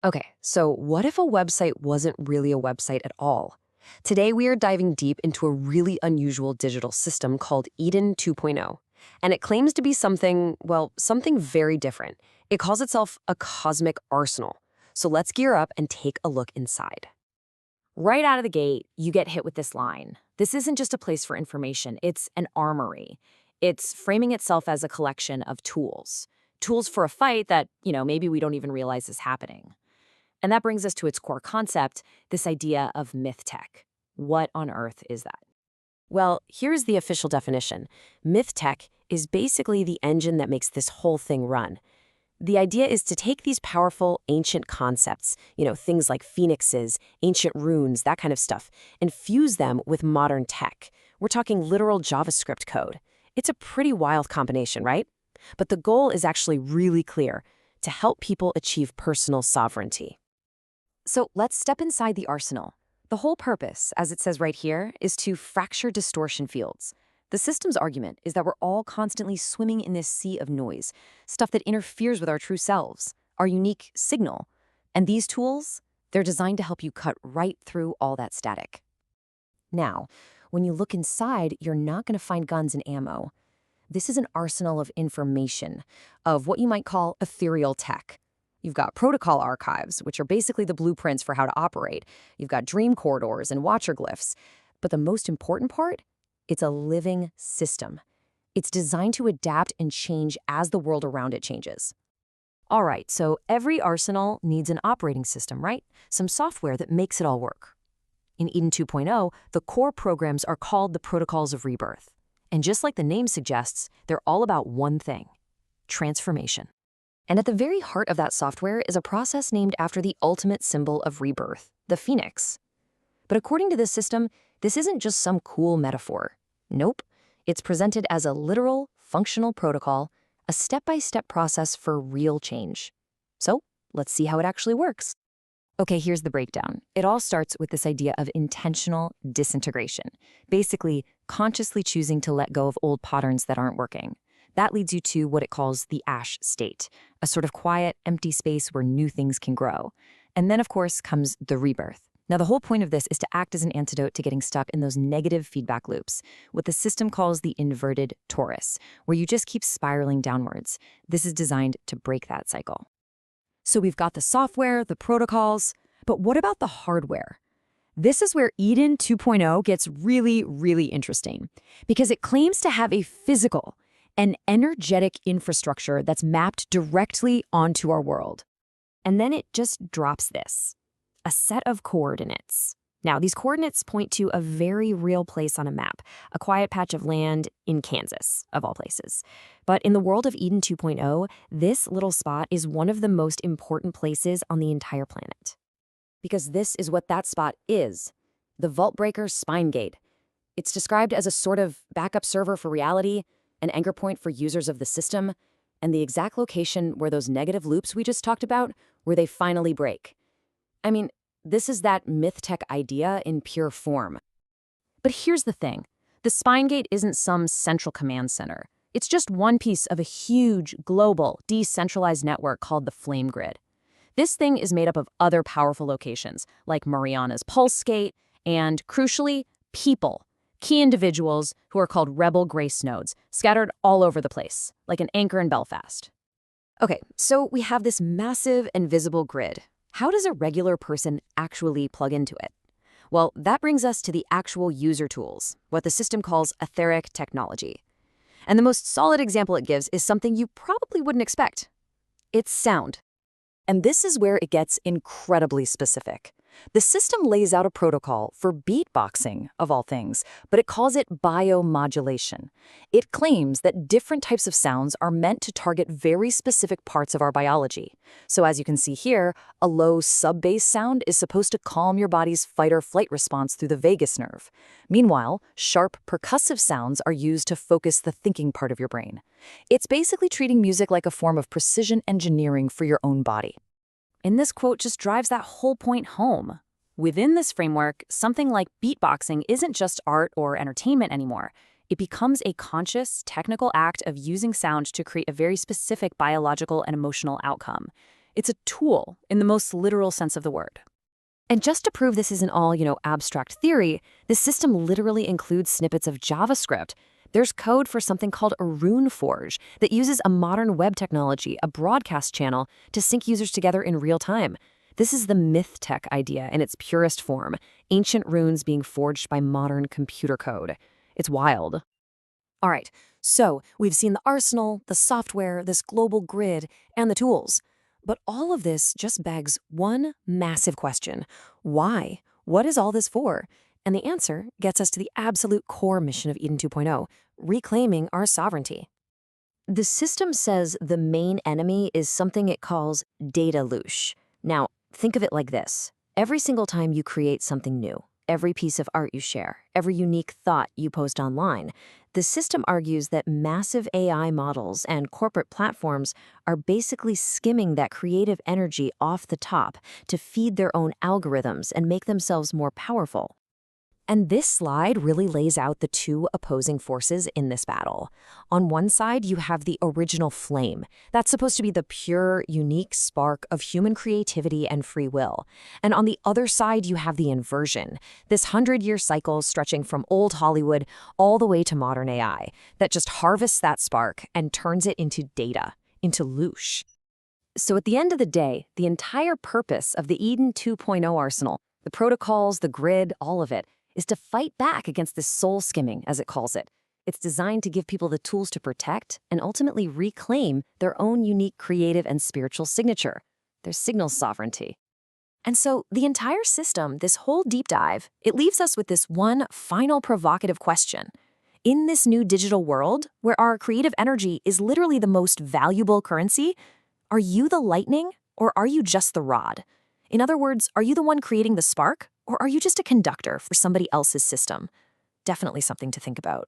Okay, so what if a website wasn't really a website at all? Today, we are diving deep into a really unusual digital system called Eden 2.0. And it claims to be something, well, something very different. It calls itself a cosmic arsenal. So let's gear up and take a look inside. Right out of the gate, you get hit with this line. This isn't just a place for information, it's an armory. It's framing itself as a collection of tools. Tools for a fight that, maybe we don't even realize is happening. And that brings us to its core concept, this idea of myth tech. What on earth is that? Well, here's the official definition. Myth tech is basically the engine that makes this whole thing run. The idea is to take these powerful, ancient concepts, things like phoenixes, ancient runes, that kind of stuff, and fuse them with modern tech. We're talking literal JavaScript code. It's a pretty wild combination, right? But the goal is actually really clear, to help people achieve personal sovereignty. So let's step inside the arsenal. The whole purpose, as it says right here, is to fracture distortion fields. The system's argument is that we're all constantly swimming in this sea of noise, stuff that interferes with our true selves, our unique signal. And these tools, they're designed to help you cut right through all that static. Now, when you look inside, you're not going to find guns and ammo. This is an arsenal of information, of what you might call ethereal tech. You've got protocol archives, which are basically the blueprints for how to operate. You've got dream corridors and watcher glyphs. But the most important part? It's a living system. It's designed to adapt and change as the world around it changes. All right, so every arsenal needs an operating system, right? Some software that makes it all work. In Eden 2.0, the core programs are called the protocols of rebirth. And just like the name suggests, they're all about one thing: transformation. And at the very heart of that software is a process named after the ultimate symbol of rebirth, the phoenix. But according to this system, this isn't just some cool metaphor. Nope. It's presented as a literal, functional protocol, a step-by-step process for real change. So, let's see how it actually works. Okay, here's the breakdown. It all starts with this idea of intentional disintegration, basically consciously choosing to let go of old patterns that aren't working. That leads you to what it calls the ash state, a sort of quiet, empty space where new things can grow. And then, of course, comes the rebirth. Now, the whole point of this is to act as an antidote to getting stuck in those negative feedback loops, what the system calls the inverted torus, where you just keep spiraling downwards. This is designed to break that cycle. So we've got the software, the protocols, but what about the hardware? This is where Eden 2.0 gets really, really interesting, because it claims to have a physical, an energetic infrastructure that's mapped directly onto our world. And then it just drops this: a set of coordinates. Now, these coordinates point to a very real place on a map, a quiet patch of land in Kansas, of all places. But in the world of Eden 2.0, this little spot is one of the most important places on the entire planet. Because this is what that spot is: the Vault Breaker Spine Gate. It's described as a sort of backup server for reality, an anchor point for users of the system, and the exact location where those negative loops we just talked about, where they finally break. I mean, this is that myth tech idea in pure form. But here's the thing. The spine gate isn't some central command center. It's just one piece of a huge, global, decentralized network called the Flame Grid. This thing is made up of other powerful locations, like Mariana's Pulse Gate, and, crucially, people. Key individuals who are called rebel grace nodes, scattered all over the place, like an anchor in Belfast. Okay, so we have this massive, invisible grid. How does a regular person actually plug into it? Well, that brings us to the actual user tools, what the system calls etheric technology. And the most solid example it gives is something you probably wouldn't expect. It's sound. And this is where it gets incredibly specific. The system lays out a protocol for beatboxing, of all things, but it calls it biomodulation. It claims that different types of sounds are meant to target very specific parts of our biology. So as you can see here, a low sub-bass sound is supposed to calm your body's fight-or-flight response through the vagus nerve. Meanwhile, sharp percussive sounds are used to focus the thinking part of your brain. It's basically treating music like a form of precision engineering for your own body. And this quote just drives that whole point home. Within this framework, something like beatboxing isn't just art or entertainment anymore. It becomes a conscious, technical act of using sound to create a very specific biological and emotional outcome. It's a tool in the most literal sense of the word. And just to prove this isn't all, abstract theory, this system literally includes snippets of JavaScript. There's code for something called a rune forge that uses a modern web technology, a broadcast channel, to sync users together in real time. This is the myth tech idea in its purest form, ancient runes being forged by modern computer code. It's wild. All right, so we've seen the arsenal, the software, this global grid, and the tools. But all of this just begs one massive question. Why? What is all this for? And the answer gets us to the absolute core mission of Eden 2.0, reclaiming our sovereignty. The system says the main enemy is something it calls data louche. Now, think of it like this. Every single time you create something new, every piece of art you share, every unique thought you post online, the system argues that massive AI models and corporate platforms are basically skimming that creative energy off the top to feed their own algorithms and make themselves more powerful. And this slide really lays out the two opposing forces in this battle. On one side, you have the original flame. That's supposed to be the pure, unique spark of human creativity and free will. And on the other side, you have the inversion, this 100-year cycle stretching from old Hollywood all the way to modern AI that just harvests that spark and turns it into data, into louche. So at the end of the day, the entire purpose of the Eden 2.0 arsenal, the protocols, the grid, all of it, is to fight back against this soul skimming, as it calls it. It's designed to give people the tools to protect and ultimately reclaim their own unique creative and spiritual signature, their signal sovereignty. And so the entire system, this whole deep dive, it leaves us with this one final provocative question. In this new digital world, where our creative energy is literally the most valuable currency, are you the lightning or are you just the rod? In other words, are you the one creating the spark? Or are you just a conductor for somebody else's system? Definitely something to think about.